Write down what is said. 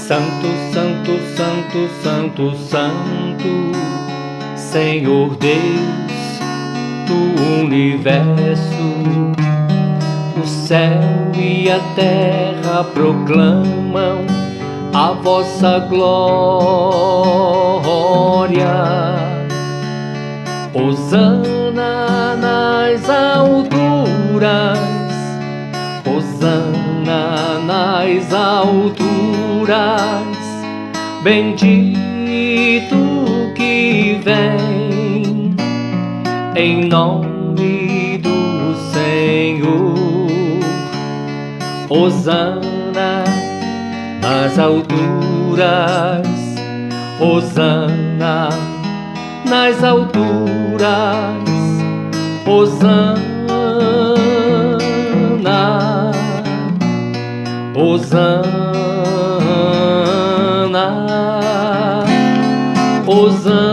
Santo, santo, santo, santo, santo, Senhor Deus do universo. O céu e a terra proclamam a vossa glória. Hosana nas alturas, hosana nas alturas. Bendito que vem em nome do Senhor. Hosana nas alturas, hosana nas alturas, hosana, hosana, hosana.